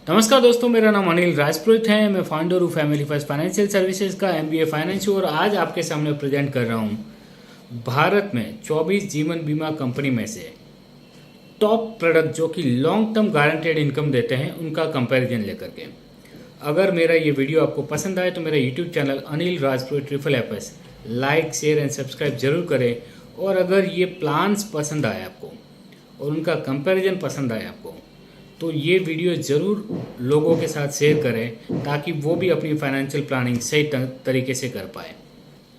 नमस्कार दोस्तों, मेरा नाम अनिल राजपुरोहित है। मैं फाउंडर हूँ फैमिली फर्स्ट फाइनेंशियल सर्विसेज का, एमबीए फाइनेंस, और आज आपके सामने प्रेजेंट कर रहा हूँ भारत में 24 जीवन बीमा कंपनी में से टॉप प्रोडक्ट जो कि लॉन्ग टर्म गारंटेड इनकम देते हैं उनका कंपैरिजन लेकर के। अगर मेरा ये वीडियो आपको पसंद आए तो मेरा YouTube channel Anil Rajpurohit FFS like share and subscribe जरूर करें। और अगर ये प्लान्स पसंद आए आपको और उनका कंपैरिजन पसंद आए आपको तो ये वीडियो ज़रूर लोगों के साथ शेयर करें ताकि वो भी अपनी फाइनेंशियल प्लानिंग सही तरीके से कर पाए।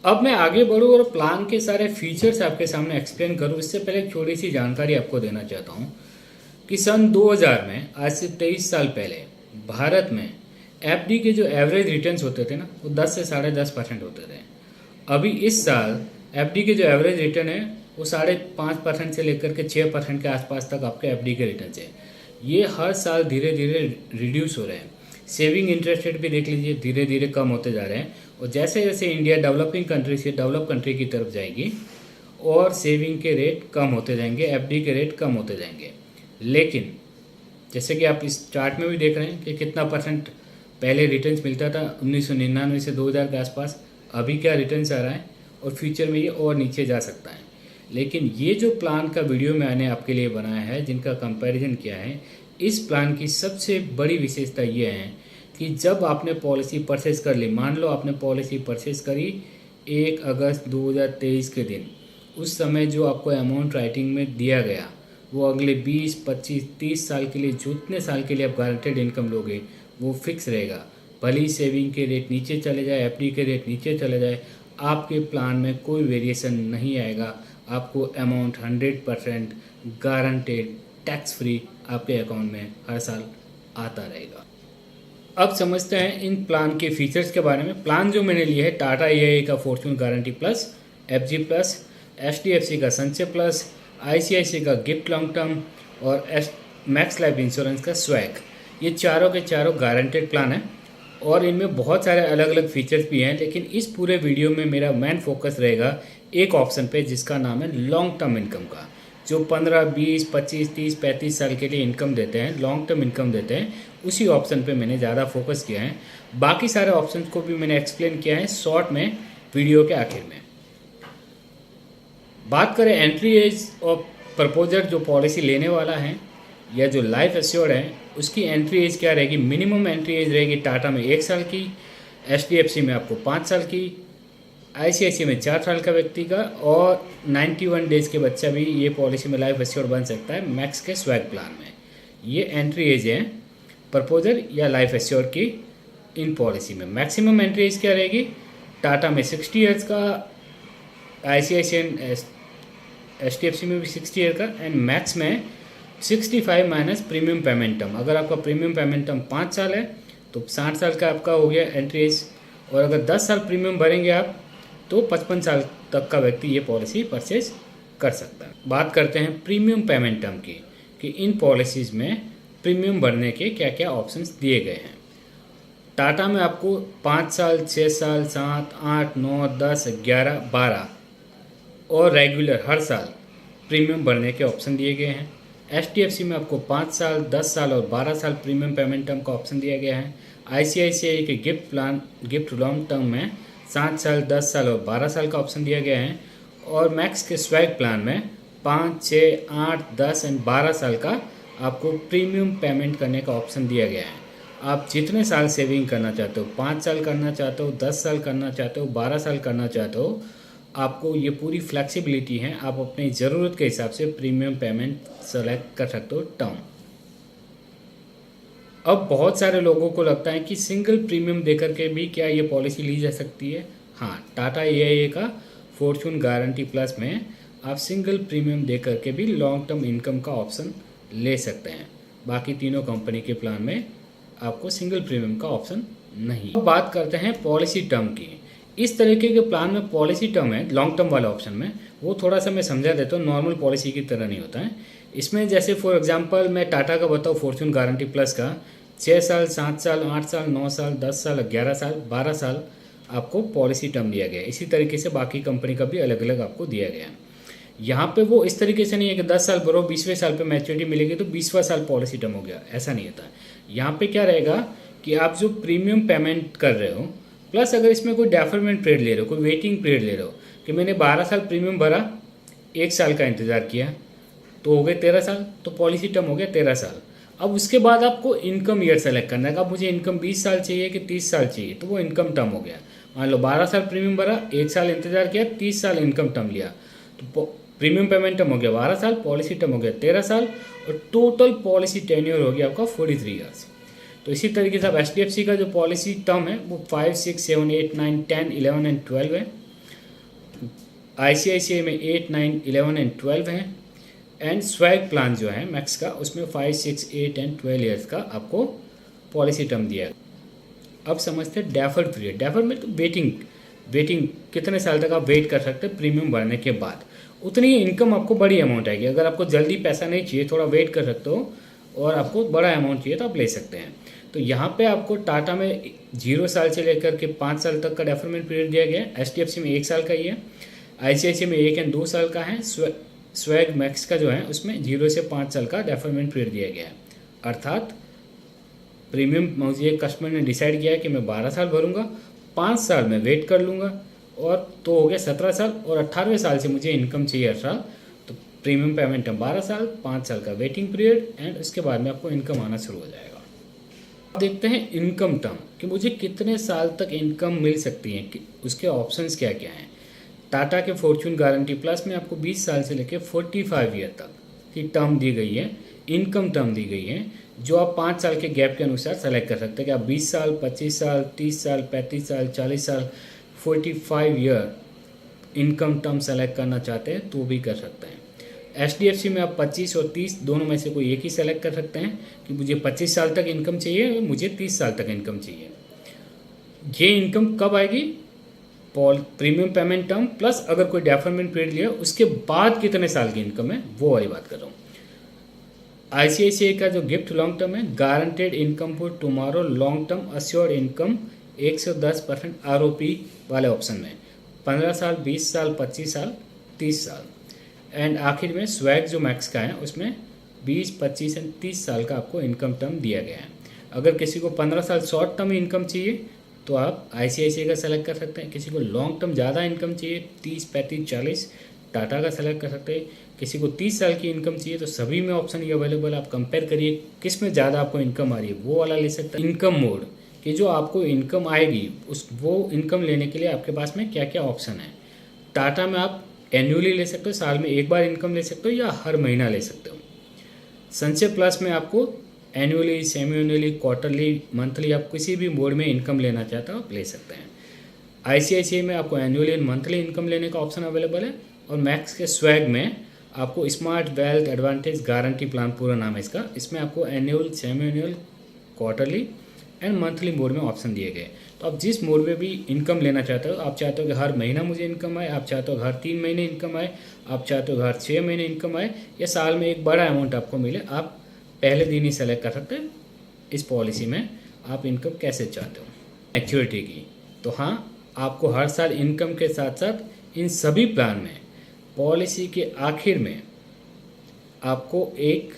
अब मैं आगे बढ़ूँ और प्लान के सारे फीचर्स आपके सामने एक्सप्लेन करूँ, इससे पहले एक छोटी सी जानकारी आपको देना चाहता हूँ कि सन 2000 में, आज से 23 साल पहले, भारत में एफडी के जो एवरेज रिटर्न्स होते थे ना, वो 10 से 10.5% होते थे। अभी इस साल एफडी के जो एवरेज रिटर्न है वो 5.5% से लेकर के 6% के आसपास तक आपके एफडी के रिटर्न है। ये हर साल धीरे धीरे रिड्यूस हो रहे हैं। सेविंग इंटरेस्ट रेट भी देख लीजिए, धीरे धीरे कम होते जा रहे हैं। और जैसे जैसे इंडिया डेवलपिंग कंट्री से डेवलप कंट्री की तरफ जाएगी और सेविंग के रेट कम होते जाएंगे, एफडी के रेट कम होते जाएंगे। लेकिन जैसे कि आप इस चार्ट में भी देख रहे हैं कि कितना परसेंट पहले रिटर्न्स मिलता था 1999 से 2000 के आसपास, अभी क्या रिटर्न्स आ रहा है, और फ्यूचर में ये और नीचे जा सकता है। लेकिन ये जो प्लान का वीडियो मैंने आपके लिए बनाया है, जिनका कंपैरिजन किया है, इस प्लान की सबसे बड़ी विशेषता ये है कि जब आपने पॉलिसी परचेज कर ली, मान लो आपने पॉलिसी परचेज करी 1 अगस्त 2023 के दिन, उस समय जो आपको अमाउंट राइटिंग में दिया गया वो अगले 20, 25, 30 साल के लिए, जितने साल के लिए आप गारंटेड इनकम लोगे वो फिक्स रहेगा। भले ही सेविंग के रेट नीचे चले जाए, एफडी के रेट नीचे चले जाए, आपके प्लान में कोई वेरिएशन नहीं आएगा। आपको अमाउंट 100% गारंटेड टैक्स फ्री आपके अकाउंट में हर साल आता रहेगा। अब समझते हैं इन प्लान के फीचर्स के बारे में। प्लान जो मैंने लिया है टाटा AIA का Fortune guarantee plus, FG plus, HDFC का संचय प्लस, ICICI का गिफ्ट लॉन्ग टर्म और मैक्स लाइफ इंश्योरेंस का स्वैग, ये चारों के चारों गारंटेड प्लान है। और इनमें बहुत सारे अलग अलग फीचर्स भी हैं, लेकिन इस पूरे वीडियो में मेरा मेन फोकस रहेगा एक ऑप्शन पे जिसका नाम है लॉन्ग टर्म इनकम का, जो 15, 20, 25, 30, 35 साल के लिए इनकम देते हैं, लॉन्ग टर्म इनकम देते हैं। उसी ऑप्शन पे मैंने ज़्यादा फोकस किया है। बाकी सारे ऑप्शन को भी मैंने एक्सप्लेन किया है शॉर्ट में वीडियो के आखिर में। बात करें एंट्री एज और प्रपोजर जो पॉलिसी लेने वाला है या जो लाइफ एश्योर्ड है, उसकी एंट्री एज क्या रहेगी? मिनिमम एंट्री एज रहेगी टाटा में 1 साल की, HDFC में आपको 5 साल की, ICICI में 4 साल का व्यक्ति का, और 91 डेज के बच्चा भी ये पॉलिसी में लाइफ एश्योर्ड बन सकता है मैक्स के स्वैग प्लान में। ये एंट्री एज है प्रपोजर या लाइफ एश्योर्ड की इन पॉलिसी में। मैक्सिमम एंट्री एज क्या रहेगी? टाटा में 60 ईयर्स का, ICICI HDFC में भी 60 ईयर का, एंड मैक्स में 65 माइनस प्रीमियम पेमेंट टर्म। अगर आपका प्रीमियम पेमेंट टर्म 5 साल है तो 60 साल का आपका हो गया एंट्री एज। और अगर 10 साल प्रीमियम भरेंगे आप तो 55 साल तक का व्यक्ति ये पॉलिसी परचेज कर सकता है। बात करते हैं प्रीमियम पेमेंट टर्म की, कि इन पॉलिसीज़ में प्रीमियम भरने के क्या क्या ऑप्शंस दिए गए हैं। टाटा में आपको 5 साल, 6 साल, 7, 8, 9, 10, 11, 12 और रेगुलर हर साल प्रीमियम भरने के ऑप्शन दिए गए हैं। HDFC में आपको 5 साल, 10 साल और 12 साल प्रीमियम पेमेंट टर्म का ऑप्शन दिया गया है। ICICI के गिफ्ट लॉन्ग टर्म में 7 साल, 10 साल और 12 साल का ऑप्शन दिया गया है। और मैक्स के स्वैग प्लान में 5, 6, 8, 10 एंड 12 साल का आपको प्रीमियम पेमेंट करने का ऑप्शन दिया गया है। आप जितने साल सेविंग करना चाहते हो, 5 साल करना चाहते हो, 10 साल करना चाहते हो, 12 साल करना चाहते हो, आपको ये पूरी फ्लेक्सिबिलिटी है। आप अपनी ज़रूरत के हिसाब से प्रीमियम पेमेंट सेलेक्ट कर सकते हो टर्म। अब बहुत सारे लोगों को लगता है कि सिंगल प्रीमियम देकर के भी क्या ये पॉलिसी ली जा सकती है? हाँ, टाटा AIA का फॉर्चून गारंटी प्लस में आप सिंगल प्रीमियम देकर के भी लॉन्ग टर्म इनकम का ऑप्शन ले सकते हैं। बाकी तीनों कंपनी के प्लान में आपको सिंगल प्रीमियम का ऑप्शन नहीं। अब बात करते हैं पॉलिसी टर्म की। इस तरीके के प्लान में पॉलिसी टर्म है लॉन्ग टर्म वाला ऑप्शन में, वो थोड़ा सा मैं समझा देता हूँ, नॉर्मल पॉलिसी की तरह नहीं होता है। इसमें जैसे फॉर एग्जांपल मैं टाटा का बताऊँ, फॉर्चून गारंटी प्लस का 6 साल, 7 साल, 8 साल, 9 साल, 10 साल, 11 साल, 12 साल आपको पॉलिसी टर्म दिया गया है। इसी तरीके से बाकी कंपनी का भी अलग अलग आपको दिया गया है। यहाँ पे वो इस तरीके से नहीं है कि 10 साल भरो 20वें साल पे मैच्योरिटी मिलेगी तो 20वां साल पॉलिसी टर्म हो गया, ऐसा नहीं होता। यहाँ पे क्या रहेगा कि आप जो प्रीमियम पेमेंट कर रहे हो प्लस अगर इसमें कोई डेफरमेंट पीरियड ले रहे हो, कोई वेटिंग पीरियड ले रहे हो कि मैंने 12 साल प्रीमियम भरा, 1 साल का इंतज़ार किया तो हो गए 13 साल, तो पॉलिसी टर्म हो गया 13 साल। अब उसके बाद आपको इनकम ईयर सेलेक्ट करना है कि अब मुझे इनकम 20 साल चाहिए कि 30 साल चाहिए, तो वो इनकम टर्म हो गया। मान लो 12 साल प्रीमियम भरा, 1 साल इंतजार किया, 30 साल इनकम टर्म लिया, तो प्रीमियम पेमेंट टर्म हो गया 12 साल, पॉलिसी टर्म हो गया 13 साल और टोटल पॉलिसी टेन्योर हो गया आपका 43 ईयर्स। तो इसी तरीके से अब HDFC का जो पॉलिसी टर्म है वो 5, 6, 7, 8, 9, 10, 11 एंड 12 है। ICICI में 8, 9, 11 एंड 12 है। एंड स्वैग प्लान जो है मैक्स का उसमें 5, 6, 8 एंड 12 ईयर्स का आपको पॉलिसी टर्म दिया है। अब समझते हैं डेफर्ड पीरियड। डेफर्ड में तो वेटिंग कितने साल तक आप वेट कर सकते हैं प्रीमियम भरने के बाद, उतनी इनकम आपको बड़ी अमाउंट आएगी। अगर आपको जल्दी पैसा नहीं चाहिए, थोड़ा वेट कर सकते हो और आपको बड़ा अमाउंट चाहिए तो आप ले सकते हैं। तो यहाँ पे आपको टाटा में 0 साल से लेकर के 5 साल तक का डेफरमेंट पीरियड दिया गया है। HDFC में 1 साल का ही है, ICICI में 1 एंड 2 साल का है, स्वैग मैक्स का जो है उसमें 0 से 5 साल का डेफरमेंट पीरियड दिया गया है। अर्थात प्रीमियम मुझे कस्टमर ने डिसाइड किया है कि मैं 12 साल भरूंगा, 5 साल में वेट कर लूँगा और तो हो गया 17 साल और 18वें साल से मुझे इनकम चाहिए 18 साल, तो प्रीमियम पेमेंट टर्म 12 साल, 5 साल का वेटिंग पीरियड एंड उसके बाद में आपको इनकम आना शुरू हो जाएगा। अब देखते हैं इनकम टर्म कि मुझे कितने साल तक इनकम मिल सकती है, कि उसके ऑप्शंस क्या क्या हैं। टाटा के फॉर्चून गारंटी प्लस में आपको 20 साल से लेकर 45 ईयर तक की टर्म दी गई है, इनकम टर्म दी गई है, जो आप 5 साल के गैप के अनुसार सेलेक्ट कर सकते हैं कि आप 20 साल, 25 साल, 30 साल, 35 साल, 40 साल, 45 ईयर इनकम टर्म सेलेक्ट करना चाहते हैं तो भी कर सकते हैं। HDFC में आप 25 और 30 दोनों में से कोई एक ही सेलेक्ट कर सकते हैं कि मुझे 25 साल तक इनकम चाहिए, मुझे 30 साल तक इनकम चाहिए। ये इनकम कब आएगी? प्रीमियम पेमेंट टर्म प्लस अगर कोई डेफरमेंट पीरियड लिया उसके बाद कितने साल की इनकम है वो वाली बात कर रहा हूँ। ICICI का जो गिफ्ट लॉन्ग टर्म है, guaranteed income for tomorrow long term assured income 110% ROP वाले ऑप्शन में 15 साल, 20 साल, 25 साल, 30 साल। एंड आखिर में स्वैग जो मैक्स का है उसमें 20, 25 एंड 30 साल का आपको इनकम टर्म दिया गया है। अगर किसी को 15 साल शॉर्ट टर्म इनकम चाहिए तो आप ICICI का सेलेक्ट कर सकते हैं। किसी को लॉन्ग टर्म ज़्यादा इनकम चाहिए 30, 35, 40 टाटा का सेलेक्ट कर सकते हैं। किसी को 30 साल की इनकम चाहिए तो सभी में ऑप्शन ये अवेलेबल है। आप कंपेयर करिए किस में ज़्यादा आपको इनकम आ रही है वो वाला ले सकते हैं। इनकम मोड कि जो आपको इनकम आएगी वो इनकम लेने के लिए आपके पास में क्या क्या ऑप्शन है। टाटा में आप एनुअली ले सकते हो, साल में एक बार इनकम ले सकते हो या हर महीना ले सकते हो। संचय प्लस में आपको annually, semi annually, quarterly, monthly, आप किसी भी मोड में इनकम लेना चाहते हो आप ले सकते हैं। ICICI में आपको एनुअली एंड मंथली इनकम लेने का ऑप्शन अवेलेबल है और मैक्स के स्वैग में आपको smart wealth advantage guarantee plan पूरा नाम है इसका, इसमें आपको annual, semi annual, quarterly and monthly mode में ऑप्शन दिए गए। तो आप जिस मोड में भी इनकम लेना चाहते हो, आप चाहते हो कि हर महीना मुझे इनकम आए, आप चाहते हो हर 3 महीने इनकम आए, आप चाहते हो हर 6 महीने इनकम आए या साल में एक बड़ा अमाउंट आपको मिले, आप पहले दिन ही सेलेक्ट कर सकते हैं इस पॉलिसी में आप इनकम कैसे चाहते हो। मैच्योरिटी की तो हाँ, आपको हर साल इनकम के साथ साथ इन सभी प्लान में पॉलिसी के आखिर में आपको एक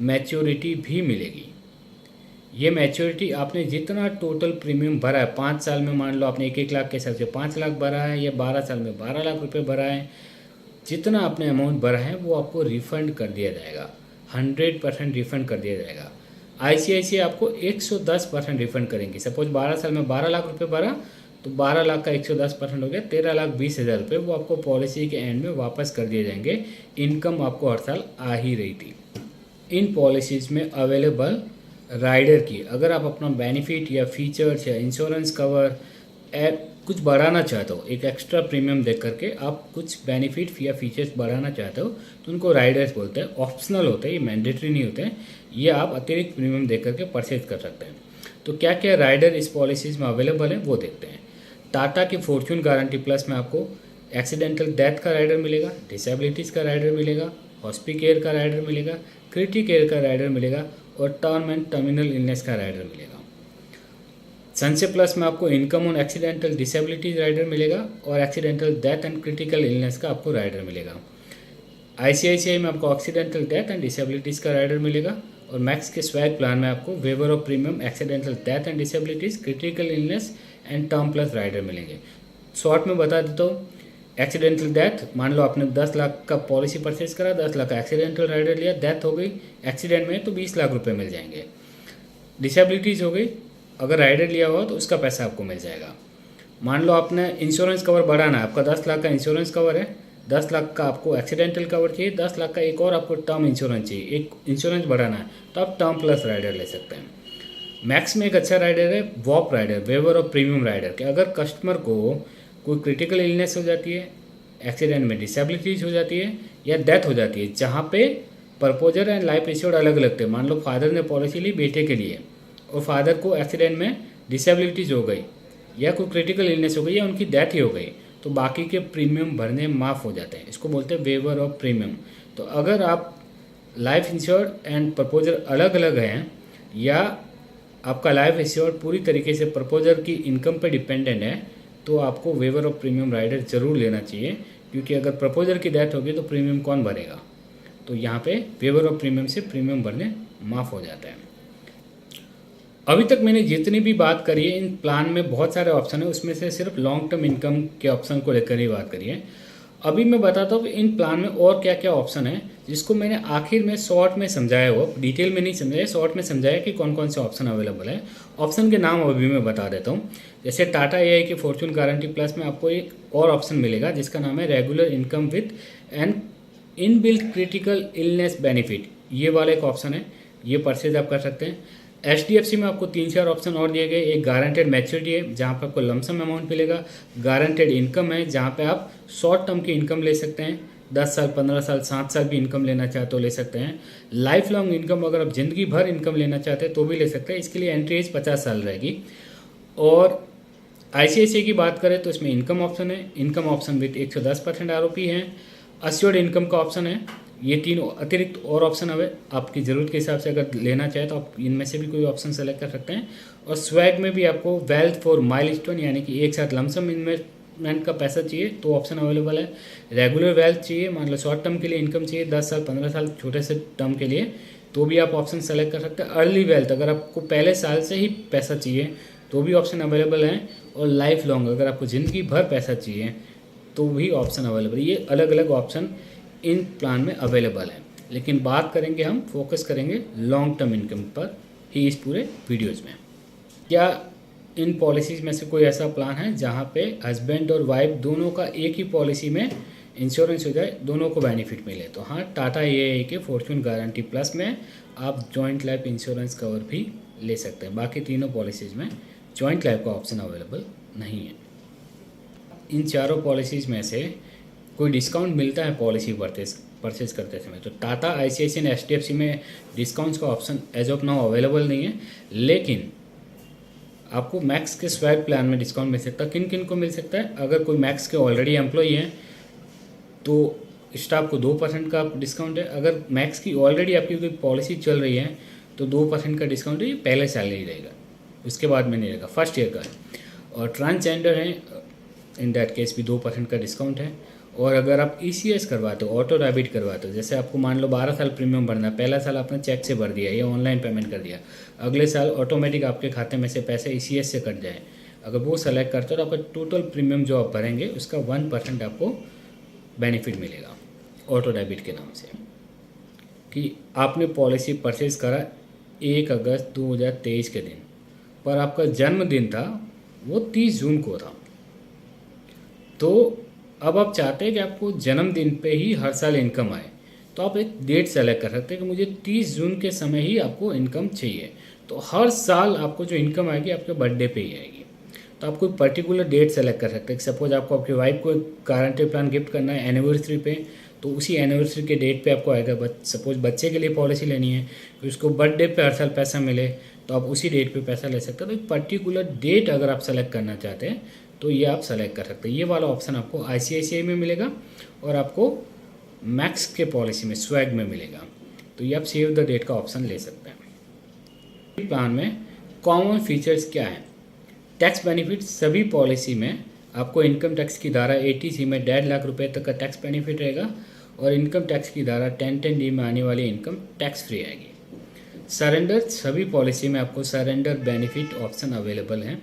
मैच्योरिटी भी मिलेगी। ये मैच्योरिटी आपने जितना टोटल प्रीमियम भरा है 5 साल में, मान लो आपने 1 लाख के हिसाब से 5 लाख भरा है या 12 साल में 12 लाख रुपए भरा है, जितना आपने अमाउंट भरा है वो आपको रिफ़ंड कर दिया जाएगा, 100% रिफ़ंड कर दिया जाएगा। ICICI आपको 110% रिफ़ंड करेंगे। सपोज 12 साल में 12 लाख रुपए भरा तो 12 लाख का 110% हो गया 13,20,000 रुपये, वो आपको पॉलिसी के एंड में वापस कर दिए जाएंगे। इनकम आपको हर साल आ ही रही थी। इन पॉलिसीज़ में अवेलेबल राइडर की अगर आप अपना बेनिफिट या फीचर्स या इंश्योरेंस कवर कुछ बढ़ाना चाहते हो, एक एक्स्ट्रा प्रीमियम देख करके आप कुछ बेनिफिट या फीचर्स बढ़ाना चाहते हो तो उनको राइडर्स बोलते हैं। ऑप्शनल होते हैं, ये मैंडेटरी नहीं होते हैं, ये आप अतिरिक्त प्रीमियम देख करके परचेज कर सकते हैं। तो क्या क्या राइडर इस पॉलिसीज़ में अवेलेबल है वो देखते हैं। टाटा की फॉर्चून गारंटी प्लस में आपको एक्सीडेंटल डेथ का राइडर मिलेगा, डिसेबिलिटीज़ का राइडर मिलेगा, हॉस्पिकेयर का राइडर मिलेगा, क्रिटिकेयर का राइडर मिलेगा और टर्म एंड टर्मिनल इलनेस का राइडर मिलेगा। संचय प्लस में आपको income on accidental disabilities rider मिलेगा और accidental death and critical illness का आपको राइडर मिलेगा। ICICI में आपको एक्सीडेंटल डेथ एंड डिसेबिलिटीज़ का राइडर मिलेगा और मैक्स के स्वैग प्लान में आपको waiver of premium, accidental death and disabilities, critical illness and term plus rider मिलेंगे। शॉर्ट में बता देता हूँ, एक्सीडेंटल डेथ, मान लो आपने 10 लाख का पॉलिसी परचेज करा, 10 लाख का एक्सीडेंटल राइडर लिया, डेथ हो गई एक्सीडेंट में तो 20 लाख रुपए मिल जाएंगे। डिसेबिलिटीज़ हो गई, अगर राइडर लिया हुआ तो उसका पैसा आपको मिल जाएगा। मान लो आपने इंश्योरेंस कवर बढ़ाना है, आपका 10 लाख का इंश्योरेंस कवर है, 10 लाख का आपको एक्सीडेंटल कवर चाहिए, 10 लाख का एक और आपको टर्म इंश्योरेंस चाहिए, एक इंश्योरेंस बढ़ाना है तो आप टर्म प्लस राइडर ले सकते हैं। मैक्स में एक अच्छा राइडर है वॉप rider, waiver of premium rider, कि अगर कस्टमर को कोई क्रिटिकल इलनेस हो जाती है, एक्सीडेंट में डिसेबिलिटीज हो जाती है या डेथ हो जाती है, जहाँ पे प्रपोजर एंड लाइफ इंश्योर्ड अलग अलग थे, मान लो फादर ने पॉलिसी ली बेटे के लिए और फादर को एक्सीडेंट में डिसेबिलिटीज हो गई या कोई क्रिटिकल इलनेस हो गई या उनकी डेथ ही हो गई, तो बाकी के प्रीमियम भरने माफ़ हो जाते हैं। इसको बोलते हैं वेवर ऑफ प्रीमियम। तो अगर आप लाइफ इंश्योर्ड एंड प्रपोजर अलग अलग हैं या आपका लाइफ इंश्योर्ड पूरी तरीके से प्रपोजर की इनकम पर डिपेंडेंट है, तो आपको वेवर ऑफ प्रीमियम राइडर ज़रूर लेना चाहिए, क्योंकि अगर प्रपोजर की डेथ होगी तो प्रीमियम कौन भरेगा। तो यहाँ पे वेवर ऑफ प्रीमियम से प्रीमियम भरने माफ़ हो जाता है। अभी तक मैंने जितनी भी बात करी है, इन प्लान में बहुत सारे ऑप्शन है, उसमें से सिर्फ लॉन्ग टर्म इनकम के ऑप्शन को लेकर ही बात करी है। अभी मैं बताता हूँ कि इन प्लान में और क्या क्या ऑप्शन है, जिसको मैंने आखिर में शॉर्ट में समझाया हो, डिटेल में नहीं समझाया, शॉर्ट में समझाया कि कौन कौन से ऑप्शन अवेलेबल है। ऑप्शन के नाम अभी मैं बता देता हूँ। जैसे टाटा एआई के फॉर्चून गारंटी प्लस में आपको एक और ऑप्शन मिलेगा जिसका नाम है regular income with and inbuilt critical illness benefit, ये वाला एक ऑप्शन है, ये परचेज आप कर सकते हैं। HDFC में आपको 3-4 ऑप्शन और दिए गए। एक गारंटेड मैच्योरिटी है जहाँ पर आपको लमसम अमाउंट मिलेगा, गारंटेड इनकम है जहाँ पे आप शॉर्ट टर्म की इनकम ले सकते हैं, 10 साल, 15 साल, 7 साल भी इनकम लेना चाहते तो ले सकते हैं। लाइफ लॉन्ग इनकम, अगर आप ज़िंदगी भर इनकम लेना चाहते हैं तो भी ले सकते हैं, इसके लिए एंट्री एज 50 साल रहेगी। और ICICI की बात करें तो इसमें इनकम ऑप्शन है, इनकम ऑप्शन विथ 110% ROP है, अश्योर्ड इनकम का ऑप्शन है। ये तीन अतिरिक्त और ऑप्शन है, आपकी ज़रूरत के हिसाब से अगर लेना चाहे तो आप इनमें से भी कोई ऑप्शन सेलेक्ट कर सकते हैं। और स्वैग में भी आपको वेल्थ फॉर माइलस्टोन, यानी कि एक साथ लमसम इन्वेस्टमेंट का पैसा चाहिए तो ऑप्शन अवेलेबल है। रेगुलर वेल्थ चाहिए, मान लो शॉर्ट टर्म के लिए इनकम चाहिए 10 साल 15 साल छोटे से टर्म के लिए, तो भी आप ऑप्शन सेलेक्ट कर सकते हैं। अर्ली वेल्थ, अगर आपको पहले साल से ही पैसा चाहिए तो भी ऑप्शन अवेलेबल है। और लाइफ लॉन्ग, अगर आपको ज़िंदगी भर पैसा चाहिए तो भी ऑप्शन अवेलेबल है। ये अलग अलग ऑप्शन इन प्लान में अवेलेबल है, लेकिन बात करेंगे, हम फोकस करेंगे लॉन्ग टर्म इनकम पर ही इस पूरे वीडियोज़ में। क्या इन पॉलिसीज़ में से कोई ऐसा प्लान है जहाँ पे हस्बैंड और वाइफ दोनों का एक ही पॉलिसी में इंश्योरेंस हो जाए, दोनों को बेनिफिट मिले? तो हाँ, टाटा एआई के फॉर्चून गारंटी प्लस में आप जॉइंट लाइफ इंश्योरेंस कवर भी ले सकते हैं। बाकी तीनों पॉलिसीज़ में जॉइंट लाइफ का ऑप्शन अवेलेबल नहीं है। इन चारों पॉलिसीज़ में से कोई डिस्काउंट मिलता है पॉलिसी परचेज करते समय, तो टाटा, ICICI और HDFC में डिस्काउंट्स का option as of now available नहीं है, लेकिन आपको मैक्स के स्वैग प्लान में डिस्काउंट मिल सकता है। किन किन को मिल सकता है? अगर कोई मैक्स के ऑलरेडी एम्प्लॉई हैं तो स्टाफ को 2% का डिस्काउंट है। अगर मैक्स की ऑलरेडी आपकी कोई पॉलिसी चल रही है तो 2% का डिस्काउंट है, ये पहले सैलरी रहेगा, उसके बाद में नहीं रहेगा, फर्स्ट ईयर का है। और ट्रांसजेंडर हैं, इन दैट केस भी 2% का डिस्काउंट है। और अगर आप ECS करवाते हो, ऑटो डेबिट करवाते हो, जैसे आपको मान लो 12 साल प्रीमियम भरना है, पहला साल आपने चेक से भर दिया या ऑनलाइन पेमेंट कर दिया, अगले साल ऑटोमेटिक आपके खाते में से पैसे ECS से कट जाए, अगर वो सेलेक्ट करते हो तो आपका टोटल प्रीमियम जो आप भरेंगे उसका 1% आपको बेनिफिट मिलेगा ऑटो डेबिट के नाम से। कि आपने पॉलिसी परचेज करा 1 अगस्त 2023 के दिन, पर आपका जन्मदिन था वो 30 जून को था, तो अब आप चाहते हैं कि आपको जन्मदिन पे ही हर साल इनकम आए, तो आप एक डेट सेलेक्ट कर सकते हैं कि मुझे 30 जून के समय ही आपको इनकम चाहिए, तो हर साल आपको जो इनकम आएगी आपके बर्थडे पे ही आएगी। तो आप कोई पर्टिकुलर डेट सेलेक्ट कर सकते हैं। सपोज आपको आपकी वाइफ को एक गारंटी प्लान गिफ्ट करना है एनिवर्सरी पे, तो उसी एनिवर्सरी के डेट पे आपको आएगा। सपोज बच्चे के लिए पॉलिसी लेनी है तो उसको बर्थडे पे हर साल पैसा मिले, तो आप उसी डेट पे पैसा ले सकते हैं। तो एक पर्टिकुलर डेट अगर आप सेलेक्ट करना चाहते हैं तो ये आप सेलेक्ट कर सकते हैं। ये वाला ऑप्शन आपको ICICI में मिलेगा और आपको मैक्स के पॉलिसी में स्वैग में मिलेगा, तो ये आप सेव द डेट का ऑप्शन ले सकते हैं। प्लान में कॉमन फीचर्स क्या हैं? टैक्स बेनिफिट सभी पॉलिसी में आपको इनकम टैक्स की धारा 80C में 1.5 लाख रुपए तक का टैक्स बेनिफिट रहेगा। और इनकम टैक्स की धारा 10(10)(d) में आने वाली इनकम टैक्स फ्री आएगी। सरेंडर, सभी पॉलिसी में आपको सरेंडर बेनिफिट ऑप्शन अवेलेबल हैं।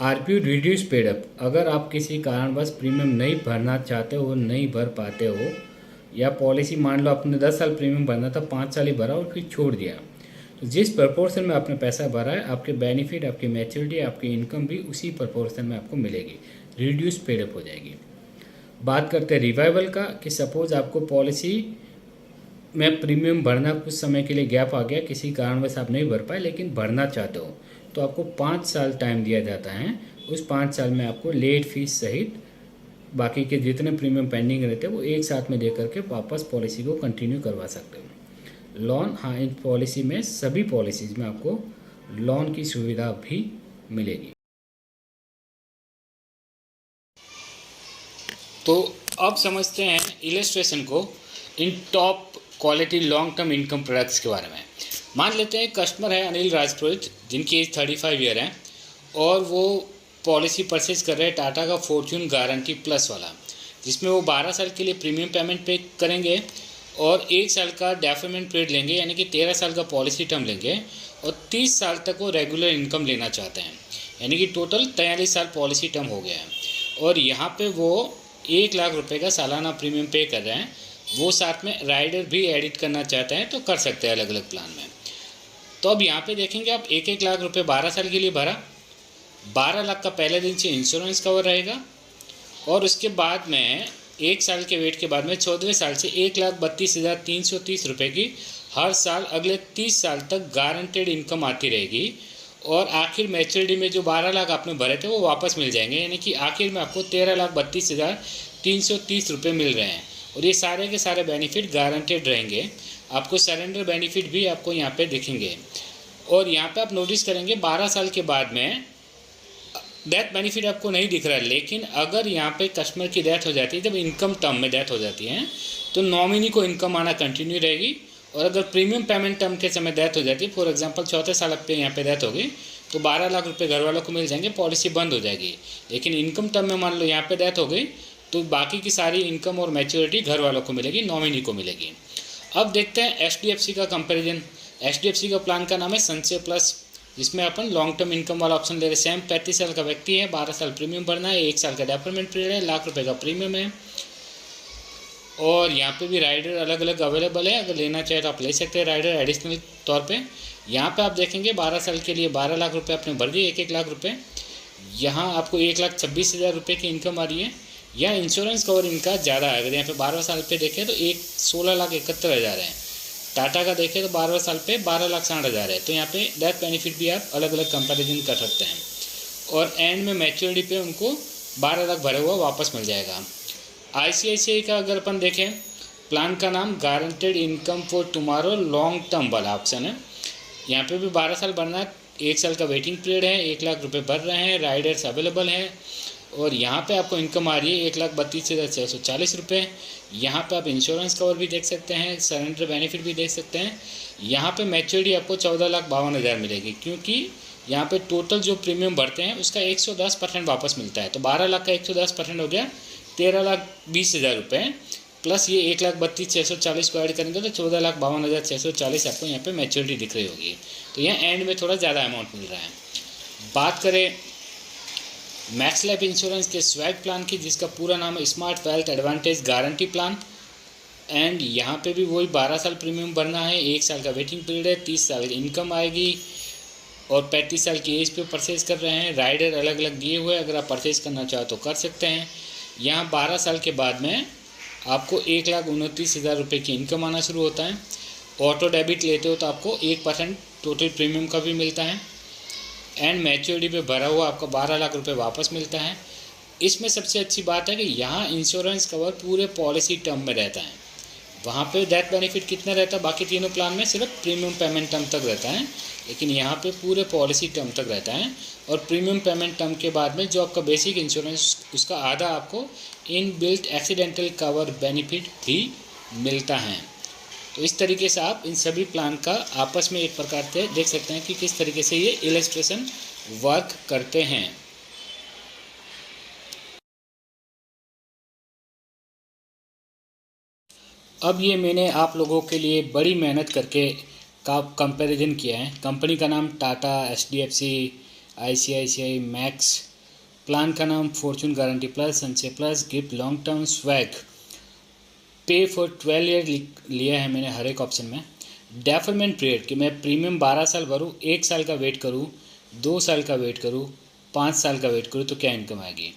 आरपीयू रिड्यूस पेड अप, अगर आप किसी कारणवश प्रीमियम नहीं भरना चाहते हो, नहीं भर पाते हो, या पॉलिसी मान लो आपने 10 साल प्रीमियम भरना था, 5 साल ही भरा और फिर छोड़ दिया, तो जिस प्रपोर्शन में आपने पैसा भरा है, आपके बेनिफिट, आपकी मैच्योरिटी, आपकी इनकम भी उसी प्रपोर्शन में आपको मिलेगी, रिड्यूस पेड अप हो जाएगी। बात करते हैं रिवाइवल का, कि सपोज़ आपको पॉलिसी में प्रीमियम भरना कुछ समय के लिए गैप आ गया, किसी कारणवश आप नहीं भर पाए लेकिन भरना चाहते हो, तो आपको 5 साल टाइम दिया जाता है। उस 5 साल में आपको लेट फीस सहित बाकी के जितने प्रीमियम पेंडिंग रहते हैं वो एक साथ में दे करके वापस पॉलिसी को कंटिन्यू करवा सकते हो। लोन, हाँ, इन पॉलिसी में, सभी पॉलिसीज़ में आपको लोन की सुविधा भी मिलेगी। तो अब समझते हैं इलस्ट्रेशन को in top quality long term income products के बारे में। मान लेते हैं कस्टमर है अनिल राजपुरोहित, जिनकी एज 35 ईयर है और वो पॉलिसी परचेज कर रहे हैं टाटा का फॉर्च्यून गारंटी प्लस वाला, जिसमें वो 12 साल के लिए प्रीमियम पेमेंट पे करेंगे और 1 साल का डेफरमेंट पीरियड लेंगे, यानी कि 13 साल का पॉलिसी टर्म लेंगे और 30 साल तक वो रेगुलर इनकम लेना चाहते हैं, यानी कि टोटल 43 साल पॉलिसी टर्म हो गया है। और यहाँ पे वो 1 लाख रुपए का सालाना प्रीमियम पे कर रहे हैं। वो साथ में राइडर भी एडिट करना चाहते हैं तो कर सकते हैं अलग अलग प्लान में। तो अब यहाँ पे देखेंगे आप 1-1 लाख रुपए 12 साल के लिए भरा, 12 लाख का पहले दिन से इंश्योरेंस कवर रहेगा और उसके बाद में 1 साल के वेट के बाद में 14वें साल से 1,32,330 रुपये की हर साल अगले 30 साल तक गारंटेड इनकम आती रहेगी। और आखिर मैच्योरिटी में जो 12 लाख आपने भरे थे वो वापस मिल जाएंगे, यानी कि आखिर में आपको 13,32,330 रुपये मिल रहे हैं और ये सारे के सारे बेनिफिट गारंटेड रहेंगे। आपको सरेंडर बेनिफिट भी आपको यहाँ पे दिखेंगे और यहाँ पे आप नोटिस करेंगे 12 साल के बाद में डेथ बेनिफिट आपको नहीं दिख रहा है, लेकिन अगर यहाँ पे कस्टमर की डेथ हो जाती है, जब इनकम टर्म में डेथ हो जाती है तो नॉमिनी को इनकम आना कंटिन्यू रहेगी। और अगर प्रीमियम पेमेंट टर्म के समय डेथ हो जाती है, फॉर एग्जांपल 4 साल पे यहाँ पे डेथ होगी तो 12 लाख रुपए घर वालों को मिल जाएंगे, पॉलिसी बंद हो जाएगी। लेकिन इनकम टर्म में मान लो यहाँ पे डेथ हो गई तो बाकी की सारी इनकम और मैच्योरिटी घर वालों को मिलेगी, नॉमिनी को मिलेगी। अब देखते हैं HDFC का कंपेरिजन। HDFC का प्लान का नाम है संचय प्लस, जिसमें अपन लॉन्ग टर्म इनकम वाला ऑप्शन ले रहे हैं। सेम 35 साल का व्यक्ति है, 12 साल प्रीमियम भरना है, 1 साल का डेफरमेंट पीरियड है, 1 लाख रुपए का प्रीमियम है और यहाँ पे भी राइडर अलग अलग अवेलेबल है, अगर लेना चाहे तो आप ले सकते हैं राइडर एडिशनल तौर पे। यहाँ पे आप देखेंगे 12 साल के लिए 12 लाख रुपए आपने भर दिए, 1-1 लाख रुपए, यहाँ आपको 1,26,000 रुपये की इनकम आ रही है। या इंश्योरेंस कवर इनका ज़्यादा है, अगर यहाँ पे 12 साल पे देखें तो 16,71,000 है। टाटा का देखें तो 12 साल पे 12,60,000 है। तो यहाँ पे डेथ बेनिफिट भी आप अलग अलग कंपैरिजन कर सकते हैं और एंड में मैच्योरिटी पे उनको 12 लाख भरे हुआ वापस मिल जाएगा। ICICI का अगर अपन देखें, प्लान का नाम guaranteed income for tomorrow long term वाला ऑप्शन है। यहाँ पे भी 12 साल भरना है, 1 साल का वेटिंग पीरियड है, 1 लाख रुपये भर रहे हैं, राइडर्स अवेलेबल हैं और यहाँ पे आपको इनकम आ रही है 1,32,640 रुपये। यहाँ पे आप इंश्योरेंस कवर भी देख सकते हैं, सरेंडर बेनिफिट भी देख सकते हैं। यहाँ पे मैच्योरिटी आपको 14,52,000 मिलेगी, क्योंकि यहाँ पे टोटल जो प्रीमियम भरते हैं उसका 110% वापस मिलता है। तो 12 लाख का 110% हो गया 13,20,000 रुपये, प्लस ये 1,32,640 को ऐड करेंगे तो 14,52,640 आपको यहाँ पे मैच्योरिटी दिख रही होगी। तो यहाँ एंड में थोड़ा ज़्यादा अमाउंट मिल रहा है। बात करें मैक्स लाइफ इंश्योरेंस के स्वैग प्लान की, जिसका पूरा नाम है smart wealth advantage guarantee plan, and यहाँ पे भी वही 12 साल प्रीमियम भरना है, 1 साल का वेटिंग पीरियड है, 30 साल इनकम आएगी और 35 साल की एज पे परचेज़ कर रहे हैं। राइडर अलग अलग दिए हुए हैं, अगर आप परचेज़ करना चाहो तो कर सकते हैं। यहाँ 12 साल के बाद में आपको 1,29,000 रुपये की इनकम आना शुरू होता है। ऑटो डेबिट लेते हो तो आपको 1% टोटल प्रीमियम का भी मिलता है एंड मैच्योरिटी पे भरा हुआ आपको 12 लाख रुपए वापस मिलता है। इसमें सबसे अच्छी बात है कि यहाँ इंश्योरेंस कवर पूरे पॉलिसी टर्म में रहता है। वहाँ पे डेथ बेनिफिट कितना रहता है, बाकी तीनों प्लान में सिर्फ प्रीमियम पेमेंट टर्म तक रहता है, लेकिन यहाँ पे पूरे पॉलिसी टर्म तक रहता है। और प्रीमियम पेमेंट टर्म के बाद में जो आपका बेसिक इंश्योरेंस उसका आधा आपको in built accidental cover benefit भी मिलता है। तो इस तरीके से आप इन सभी प्लान का आपस में एक प्रकार से देख सकते हैं कि किस तरीके से ये इलस्ट्रेशन वर्क करते हैं। अब ये मैंने आप लोगों के लिए बड़ी मेहनत करके का कंपैरिजन किया है। कंपनी का नाम Tata, HDFC, ICICI, max. Plan का नाम फॉर्चून गारंटी प्लस, संचय plus, gift, long term, swag. पे फॉर 12 ईयर लिया है मैंने हर एक ऑप्शन में। डेफरमेंट पीरियड कि मैं प्रीमियम 12 साल भरूँ, 1 साल का वेट करूँ, 2 साल का वेट करूँ, 5 साल का वेट करूँ तो क्या इनकम आएगी।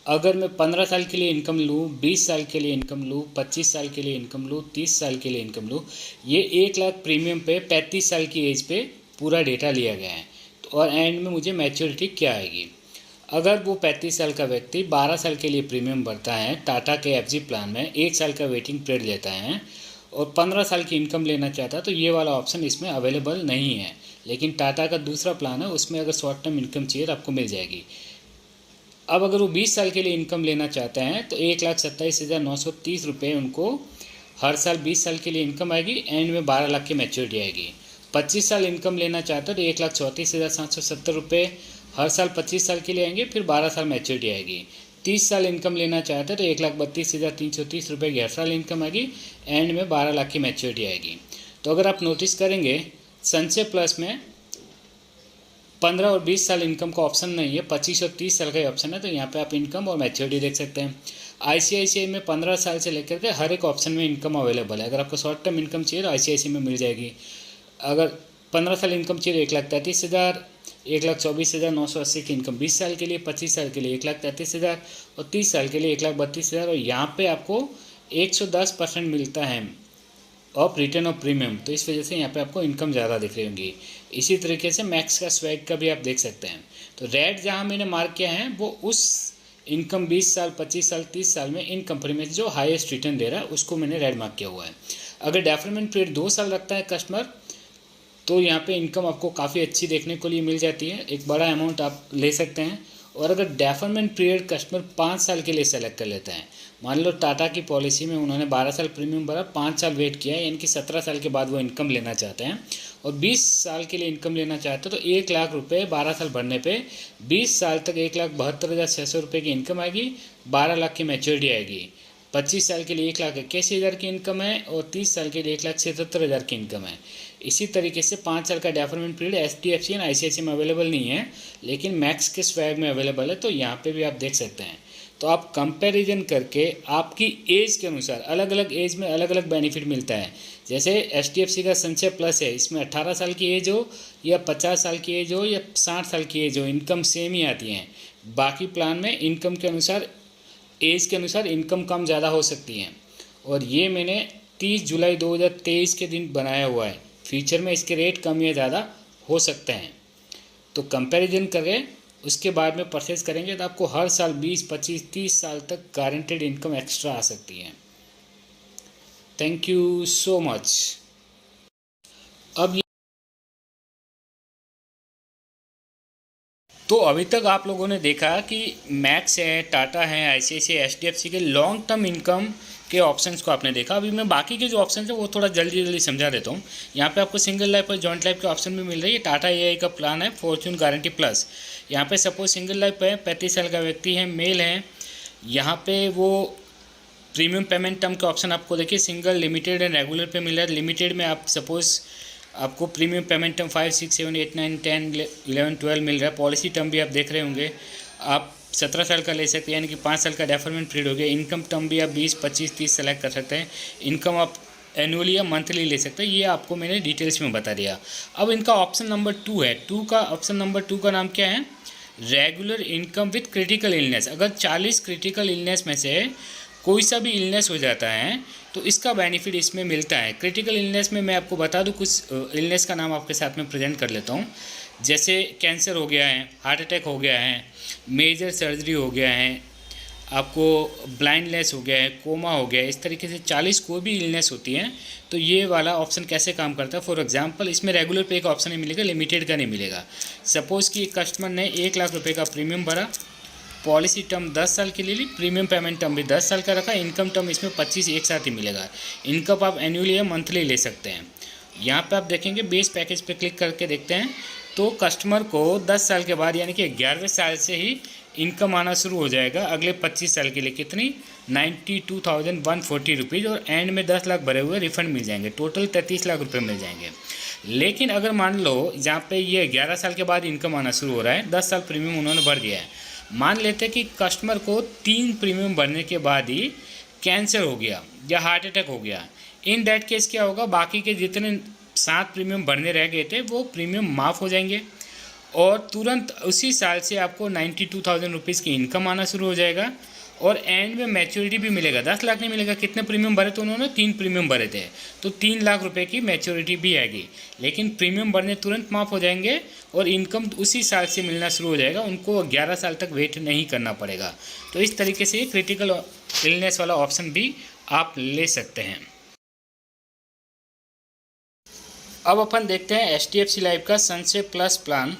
अगर मैं 15 साल के लिए इनकम लूँ, 20 साल के लिए इनकम लूँ, 25 साल के लिए इनकम लूँ, 30 साल के लिए इनकम लूँ, ये 1 लाख प्रीमियम पे 35 साल की एज पे पूरा डेटा लिया गया है। तो और एंड में मुझे मैच्योरिटी क्या आएगी। अगर वो 35 साल का व्यक्ति 12 साल के लिए प्रीमियम भरता है टाटा के एफजी प्लान में, 1 साल का वेटिंग पीरियड लेता है और 15 साल की इनकम लेना चाहता है तो ये वाला ऑप्शन इसमें अवेलेबल नहीं है। लेकिन टाटा का दूसरा प्लान है, उसमें अगर शॉर्ट टर्म इनकम चाहिए तो आपको मिल जाएगी। अब अगर वो 20 साल के लिए इनकम लेना चाहते हैं तो 1,27,930 उनको हर साल 20 साल के लिए इनकम आएगी, एंड में 12 लाख की मैच्योरिटी आएगी। 25 साल इनकम लेना चाहते हैं तो 1,34,770 हर साल 25 साल के लिए आएंगे, फिर 12 साल मैच्योरिटी आएगी। 30 साल इनकम लेना चाहते हैं तो 1,32,330 की हर साल इनकम आएगी, एंड में 12 लाख की मैच्योरिटी आएगी। तो अगर आप नोटिस करेंगे संचय प्लस में 15 और 20 साल इनकम का ऑप्शन नहीं है, 25 और 30 साल का ही ऑप्शन है। तो यहाँ पे आप इनकम और मैच्योरिटी देख सकते हैं। आईसीआईसीआई में 15 साल से लेकर के हर एक ऑप्शन में इनकम अवेलेबल है। अगर आपको शॉर्ट टर्म इनकम चाहिए तो आईसीआईसीआई में मिल जाएगी। अगर 15 साल इनकम चाहिए तो 1,33,000, 1,24,980 की इनकम 20 साल के लिए, 25 साल के लिए 1,33,000 और 30 साल के लिए 1,32,000। और यहाँ पे आपको 110% मिलता है ऑफ रिटर्न ऑफ प्रीमियम, तो इस वजह से यहाँ पे आपको इनकम ज़्यादा दिख रही होंगी। इसी तरीके से मैक्स का स्वैग का भी आप देख सकते हैं। तो रेड जहाँ मैंने मार्क किया है वो उस इनकम 20 साल, 25 साल, 30 साल में इन कंपनी में जो हाईएस्ट रिटर्न दे रहा है उसको मैंने रेड मार्क किया हुआ है। अगर डेफरमेंट पीरियड 2 साल रखता है कस्टमर तो यहाँ पे इनकम आपको काफ़ी अच्छी देखने को लिए मिल जाती है, एक बड़ा अमाउंट आप ले सकते हैं। और अगर डेफरमेंट पीरियड कस्टमर 5 साल के लिए सेलेक्ट कर लेते हैं, मान लो टाटा की पॉलिसी में उन्होंने 12 साल प्रीमियम भरा, 5 साल वेट किया, यानी कि 17 साल के बाद वो इनकम लेना चाहते हैं और 20 साल के लिए इनकम लेना चाहते हैं तो 1 लाख रुपये 12 साल भरने पे 20 साल तक 1,72,600 रुपये की इनकम आएगी, 12 लाख की मैच्योरिटी आएगी। 25 साल के लिए 1,81,000 की इनकम है और 30 साल के लिए 1,77,000 की इनकम है। इसी तरीके से 5 साल का deferment period HDFC and ICICI में अवेलेबल नहीं है, लेकिन मैक्स के स्वैग में अवेलेबल है, तो यहाँ पे भी आप देख सकते हैं। तो आप कंपैरिजन करके आपकी एज के अनुसार अलग अलग एज में अलग अलग बेनिफिट मिलता है। जैसे एचडीएफसी का संचय प्लस है, इसमें 18 साल की एज हो या 50 साल की एज हो या 60 साल की एज हो, इनकम सेम ही आती हैं। बाकी प्लान में इनकम के अनुसार, एज के अनुसार इनकम कम ज़्यादा हो सकती हैं। और ये मैंने 30 जुलाई 2023 के दिन बनाया हुआ है। फ्यूचर में इसके रेट कम या ज़्यादा हो सकते हैं। तो कंपैरिजन करें, उसके बाद में परचेज करेंगे तो आपको हर साल 20, 25, 30 साल तक गारंटेड इनकम एक्स्ट्रा आ सकती है। Thank you so much. अब तो अभी तक आप लोगों ने देखा कि मैक्स है, टाटा है, आईसीआईसीआई, एचडीएफसी के लॉन्ग टर्म इनकम के ऑप्शंस को आपने देखा। अभी मैं बाकी के जो ऑप्शन है वो थोड़ा जल्दी जल्दी समझा देता हूँ। यहाँ पे आपको सिंगल लाइफ और जॉइंट लाइफ के ऑप्शन भी मिल रही है। टाटा एआई का प्लान है फॉर्चून गारंटी प्लस। यहाँ पे सपोज सिंगल लाइफ है, 35 साल का व्यक्ति है, मेल है, यहाँ पे वो प्रीमियम पेमेंट टर्म के ऑप्शन आपको देखिए सिंगल, लिमिटेड एंड रेगुलर पे मिल रहा है। लिमिटेड में आप सपोज आपको प्रीमियम पेमेंट टर्म 5, 6, 7, 8, 9, 10, 11, 12 मिल रहा है। पॉलिसी टर्म भी आप देख रहे होंगे, आप 17 साल का ले सकते हैं, यानी कि 5 साल का डेफरमेंट पीरियड हो गया। इनकम टर्म भी आप 20, 25, 30 सेलेक्ट कर सकते हैं। इनकम आप एनुअली या मंथली ले सकते हैं। ये आपको मैंने डिटेल्स में बता दिया। अब इनका ऑप्शन नंबर 2 है। ऑप्शन नंबर 2 का नाम क्या है? Regular income with critical illness. अगर 40 क्रिटिकल इलनेस में से कोई सा भी इलनेस हो जाता है तो इसका बेनिफिट इसमें मिलता है। क्रिटिकल इलनेस में मैं आपको बता दूं, कुछ इलनेस का नाम आपके साथ में प्रेजेंट कर लेता हूं। जैसे कैंसर हो गया है, हार्ट अटैक हो गया है, मेजर सर्जरी हो गया है, आपको ब्लाइंडनेस हो गया है, कोमा हो गया है, इस तरीके से 40 कोई भी इलनेस होती है तो ये वाला ऑप्शन कैसे काम करता है। फॉर एग्जांपल इसमें रेगुलर पे का ऑप्शन नहीं मिलेगा, लिमिटेड का नहीं मिलेगा। सपोज़ कि कस्टमर ने 1 लाख रुपये का प्रीमियम भरा, पॉलिसी टर्म 10 साल के लिए ली, प्रीमियम पेमेंट टर्म भी 10 साल का रखा, इनकम टर्म इसमें 25 एक साथ ही मिलेगा। इनकम आप एनुअली या मंथली ले सकते हैं। यहाँ पे आप देखेंगे बेस पैकेज पे क्लिक करके देखते हैं तो कस्टमर को 10 साल के बाद यानी कि 11वें साल से ही इनकम आना शुरू हो जाएगा अगले 25 साल के लिए। कितनी? 92,140 रुपीज़। और एंड में 10 लाख भरे हुए रिफंड मिल जाएंगे, टोटल 33 लाख रुपए मिल जाएंगे। लेकिन अगर मान लो जहाँ पे ये 11 साल के बाद इनकम आना शुरू हो रहा है, 10 साल प्रीमियम उन्होंने भर दिया है, मान लेते हैं कि कस्टमर को 3 प्रीमियम भरने के बाद ही कैंसर हो गया या हार्ट अटैक हो गया, इन दैट केस क्या होगा, बाकी के जितने 7 प्रीमियम भरने रह गए थे वो प्रीमियम माफ़ हो जाएंगे और तुरंत उसी साल से आपको 92,000 रुपीज़ की इनकम आना शुरू हो जाएगा और एंड में मैच्योरिटी भी मिलेगा। 10 लाख नहीं मिलेगा, कितने प्रीमियम भरे थे उन्होंने? 3 प्रीमियम भरे थे, तो 3 लाख रुपए की मैच्योरिटी भी आएगी। लेकिन प्रीमियम भरने तुरंत माफ़ हो जाएंगे और इनकम उसी साल से मिलना शुरू हो जाएगा, उनको 11 साल तक वेट नहीं करना पड़ेगा। तो इस तरीके से क्रिटिकल इलनेस वाला ऑप्शन भी आप ले सकते हैं। अब अपन देखते हैं HDFC लाइफ का सनसे प्लस प्लान।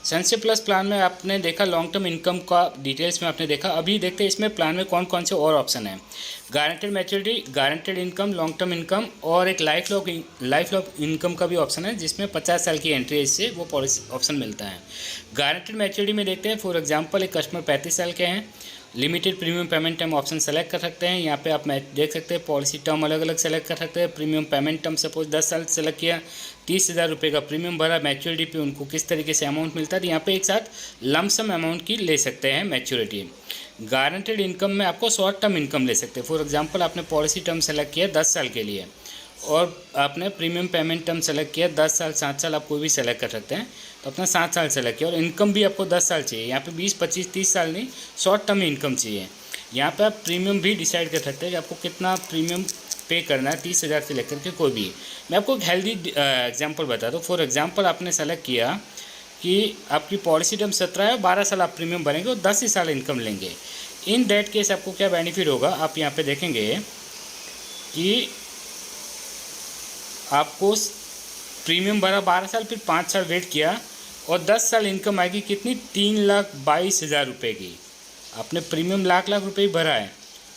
सनसे प्लस प्लान में आपने देखा लॉन्ग टर्म इनकम का डिटेल्स में आपने देखा। अभी देखते हैं इसमें प्लान में कौन कौन से और ऑप्शन हैं। Guaranteed maturity, guaranteed income, long term income और एक लाइफ लॉन्ग इनकम का भी ऑप्शन है जिसमें 50 साल की एंट्री एज से वो पॉलिसी ऑप्शन मिलता है। गारंटेड मैच्योरिटी में देखते हैं, फॉर एग्जाम्पल एक कस्टमर 35 साल के हैं, limited premium payment term option select कर सकते हैं। यहाँ पे आप देख सकते हैं पॉलिसी टर्म अलग अलग सेलेक्ट कर सकते हैं। प्रीमियम पेमेंट टर्म सपोज 10 साल सेलेक्ट किया, 30,000 रुपये का प्रीमियम भरा, मैच्योरिटी पे उनको किस तरीके से अमाउंट मिलता है, तो यहाँ पे एक साथ लमसम अमाउंट की ले सकते हैं मैच्योरिटी। गारंटेड इनकम में आपको शॉर्ट टर्म इनकम ले सकते हैं। फॉर एग्जाम्पल आपने पॉलिसी टर्म सेलेक्ट किया 10 साल के लिए और आपने प्रीमियम पेमेंट टर्म सेलेक्ट किया 10 साल, 7 साल, आप कोई भी सेलेक्ट कर सकते हैं, तो अपना 7 साल सेलेक्ट किया और इनकम भी आपको 10 साल चाहिए। यहाँ पे 20, 25, 30 साल नहीं, शॉर्ट टर्म इनकम चाहिए। यहाँ पे आप प्रीमियम भी डिसाइड कर सकते हैं कि आपको कितना प्रीमियम पे करना है, 30,000 से लेकर के कोई भी। मैं आपको एक हेल्दी एग्जांपल बता दूँ। फॉर एग्जांपल आपने सेलेक्ट किया कि आपकी पॉलिसी टर्म 17 है, 12 साल आप प्रीमियम भरेंगे और 10 ही साल इनकम लेंगे। इन दैट केस आपको क्या बेनिफिट होगा, आप यहाँ पे देखेंगे कि आपको प्रीमियम भरा 12 साल, फिर 5 साल वेट किया और 10 साल इनकम आएगी कितनी? 3,22,000 रुपये की। आपने प्रीमियम लाख रुपए ही भरा है,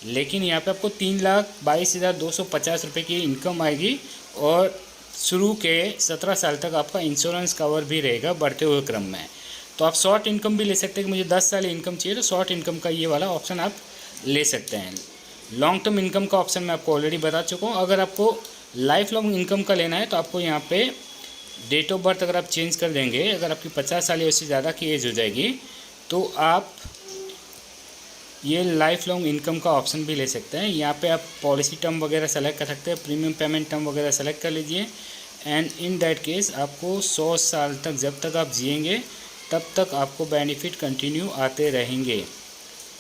लेकिन यहाँ पे आपको 3,22,250 रुपये की इनकम आएगी और शुरू के 17 साल तक आपका इंश्योरेंस कवर भी रहेगा बढ़ते हुए क्रम में। तो आप शॉर्ट इनकम भी ले सकते हैं कि मुझे 10 साल इनकम चाहिए, तो शॉर्ट इनकम का ये वाला ऑप्शन आप ले सकते हैं। लॉन्ग टर्म इनकम का ऑप्शन मैं आपको ऑलरेडी बता चुका हूँ। अगर आपको लाइफ लॉन्ग इनकम का लेना है तो आपको यहाँ पे डेट ऑफ बर्थ अगर आप चेंज कर देंगे, अगर आपकी 50 साल या उससे ज़्यादा की एज हो जाएगी, तो आप ये लाइफ लॉन्ग इनकम का ऑप्शन भी ले सकते हैं। यहाँ पे आप पॉलिसी टर्म वगैरह सेलेक्ट कर सकते हैं, प्रीमियम पेमेंट टर्म वगैरह सेलेक्ट कर लीजिए एंड इन दैट केस आपको 100 साल तक, जब तक आप जिएंगे तब तक आपको बेनिफिट कंटिन्यू आते रहेंगे।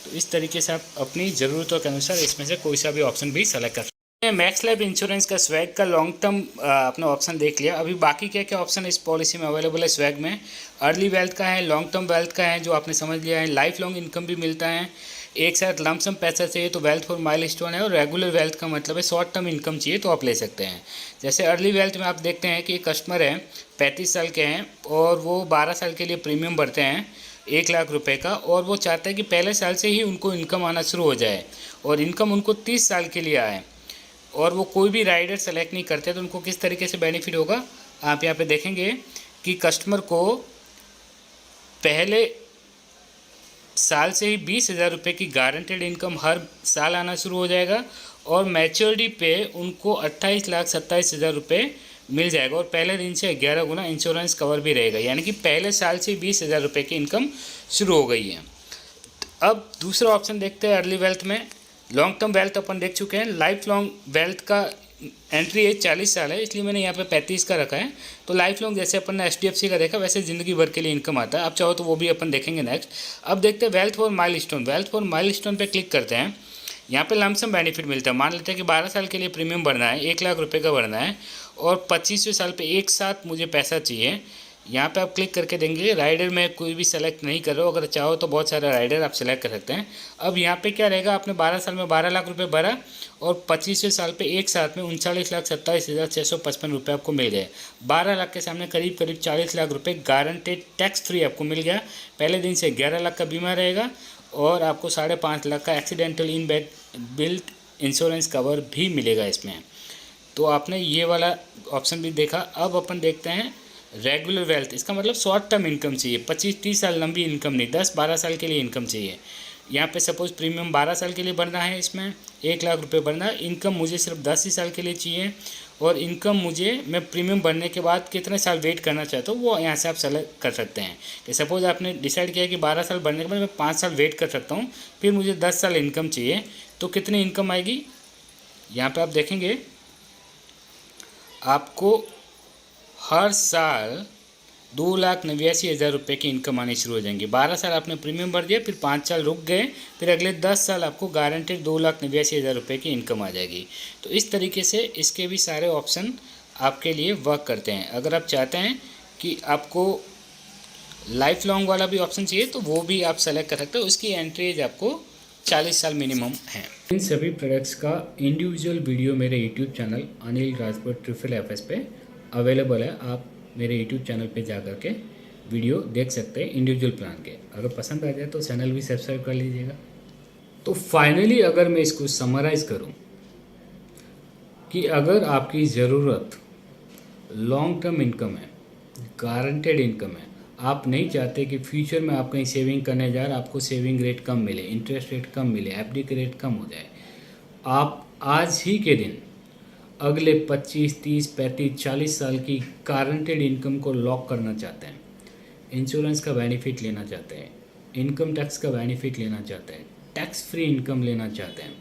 तो इस तरीके से आप अपनी ज़रूरतों के अनुसार इसमें से कोई सा भी ऑप्शन भी सेलेक्ट कर सकते हैं। मैक्स लाइफ इंश्योरेंस का स्वैग का लॉन्ग टर्म अपना ऑप्शन देख लिया। अभी बाकी क्या क्या ऑप्शन इस पॉलिसी में अवेलेबल है स्वैग में? अर्ली वेल्थ का है, लॉन्ग टर्म वेल्थ का है जो आपने समझ लिया है, लाइफ लॉन्ग इनकम भी मिलता है, एक साथ लमसम पैसा चाहिए तो वेल्थ फॉर माइलस्टोन है, और रेगुलर वेल्थ का मतलब है शॉर्ट टर्म इनकम चाहिए तो आप ले सकते हैं। जैसे अर्ली वेल्थ में आप देखते हैं कि एक कस्टमर है 35 साल के हैं और वो 12 साल के लिए प्रीमियम भरते हैं 1 लाख रुपए का, और वो चाहते हैं कि पहले साल से ही उनको इनकम आना शुरू हो जाए और इनकम उनको 30 साल के लिए आए और वो कोई भी राइडर सेलेक्ट नहीं करते, तो उनको किस तरीके से बेनिफिट होगा आप यहाँ पे देखेंगे कि कस्टमर को पहले साल से ही 20,000 रुपये की गारंटेड इनकम हर साल आना शुरू हो जाएगा और मैच्योरिटी पे उनको 28,27,000 रुपये मिल जाएगा और पहले दिन से 11 गुना इंश्योरेंस कवर भी रहेगा, यानी कि पहले साल से 20,000 रुपये की इनकम शुरू हो गई है। अब दूसरा ऑप्शन देखते हैं अर्ली वेल्थ में। लॉन्ग टर्म वेल्थ अपन देख चुके हैं। लाइफ लॉन्ग वेल्थ का एंट्री एज 40 साल है, इसलिए मैंने यहाँ पे 35 का रखा है। तो लाइफ लॉन्ग जैसे अपन ने HDFC का देखा वैसे ज़िंदगी भर के लिए इनकम आता है। आप चाहो तो वो भी अपन देखेंगे नेक्स्ट। अब देखते हैं wealth for milestone. Wealth for milestone पे क्लिक करते हैं। यहाँ पे लमसम बेनिफिट मिलता है। मान लेते हैं कि 12 साल के लिए प्रीमियम भरना है, 1 लाख रुपये का भरना है और 25वें साल पे एक साथ मुझे पैसा चाहिए। यहाँ पे आप क्लिक करके देंगे। राइडर में कोई भी सेलेक्ट नहीं कर रहे हो, अगर चाहो तो बहुत सारे राइडर आप सेलेक्ट कर सकते हैं। अब यहाँ पे क्या रहेगा, आपने 12 साल में 12 लाख रुपए भरा और 25वें साल पे एक साथ में 39,27,655 रुपये आपको मिल गए। 12 लाख के सामने करीब करीब 40 लाख रुपये गारंटेड टैक्स फ्री आपको मिल गया। पहले दिन से 11 लाख का बीमा रहेगा और आपको 5.5 लाख का accidental in built insurance cover भी मिलेगा इसमें। तो आपने ये वाला ऑप्शन भी देखा। अब अपन देखते हैं रेगुलर वेल्थ, इसका मतलब शॉर्ट टर्म इनकम चाहिए, 25-30 साल लंबी इनकम नहीं, 10-12 साल के लिए इनकम चाहिए। यहाँ पे सपोज प्रीमियम 12 साल के लिए भरना है, इसमें 1 लाख रुपए भरना है, इनकम मुझे सिर्फ 10 ही साल के लिए चाहिए, और इनकम मुझे, मैं प्रीमियम भरने के बाद कितने साल वेट करना चाहता हूँ वो यहाँ से आप सेलेक्ट कर सकते हैं। कि सपोज आपने डिसाइड किया कि 12 साल भरने के बाद मैं 5 साल वेट कर सकता हूँ, फिर मुझे 10 साल इनकम चाहिए, तो कितनी इनकम आएगी यहाँ पे आप देखेंगे, आपको हर साल 2,89,000 रुपये की इनकम आनी शुरू हो जाएंगी। 12 साल आपने प्रीमियम भर दिया, फिर 5 साल रुक गए, फिर अगले 10 साल आपको गारंटेड 2,89,000 रुपये की इनकम आ जाएगी। तो इस तरीके से इसके भी सारे ऑप्शन आपके लिए वर्क करते हैं। अगर आप चाहते हैं कि आपको लाइफ लॉन्ग वाला भी ऑप्शन चाहिए तो वो भी आप सेलेक्ट कर सकते हो, उसकी एंट्री एज आपको 40 साल मिनिमम है। इन सभी प्रोडक्ट्स का इंडिविजुअल वीडियो मेरे YouTube channel Anil Rajput FFS पे अवेलेबल है। आप मेरे यूट्यूब चैनल पे जा कर के वीडियो देख सकते हैं इंडिविजुअल प्लान के। अगर पसंद आ जाए तो चैनल भी सब्सक्राइब कर लीजिएगा। तो फाइनली अगर मैं इसको समराइज़ करूं कि अगर आपकी ज़रूरत लॉन्ग टर्म इनकम है, गारंटेड इनकम है, आप नहीं चाहते कि फ्यूचर में आप कहीं सेविंग करने जा रहे आपको सेविंग रेट कम मिले, इंटरेस्ट रेट कम मिले, FD के रेट कम हो जाए, आप आज ही के दिन अगले 25, 30, 35, 40 साल की गारंटेड इनकम को लॉक करना चाहते हैं, इंश्योरेंस का बेनिफिट लेना चाहते हैं, इनकम टैक्स का बेनिफिट लेना चाहते हैं, टैक्स फ्री इनकम लेना चाहते हैं,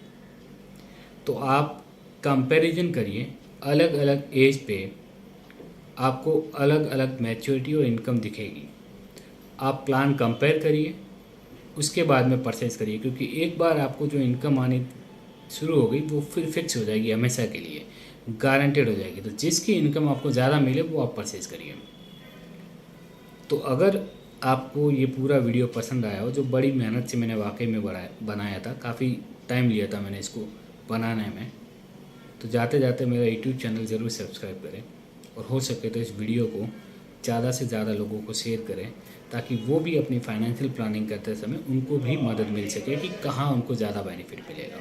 तो आप कंपैरिजन करिए। अलग अलग एज पे आपको अलग अलग मैच्योरिटी और इनकम दिखेगी। आप प्लान कंपेयर करिए, उसके बाद में परचेज करिए, क्योंकि एक बार आपको जो इनकम आनी शुरू हो गई वो फिर फिक्स हो जाएगी, हमेशा के लिए गारंटेड हो जाएगी। तो जिसकी इनकम आपको ज़्यादा मिले वो आप परचेज करिए। तो अगर आपको ये पूरा वीडियो पसंद आया हो, जो बड़ी मेहनत से मैंने वाकई में बनाया था, काफ़ी टाइम लिया था मैंने इसको बनाने में, तो जाते जाते मेरा यूट्यूब चैनल ज़रूर सब्सक्राइब करें, और हो सके तो इस वीडियो को ज़्यादा से ज़्यादा लोगों को शेयर करें, ताकि वो भी अपनी फाइनेंशियल प्लानिंग करते समय उनको भी मदद मिल सके कि कहाँ उनको ज़्यादा बेनिफिट मिलेगा।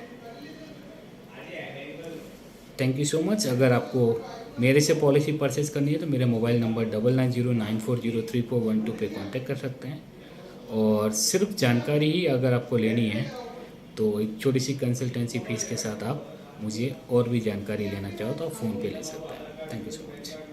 Thank you so much. अगर आपको मेरे से पॉलिसी परचेज करनी है तो मेरे मोबाइल नंबर 9909403412 पे कांटेक्ट कर सकते हैं। और सिर्फ जानकारी ही अगर आपको लेनी है तो एक छोटी सी कंसल्टेंसी फ़ीस के साथ आप मुझे और भी जानकारी लेना चाहो तो आप फ़ोन पे ले सकते हैं। Thank you so much.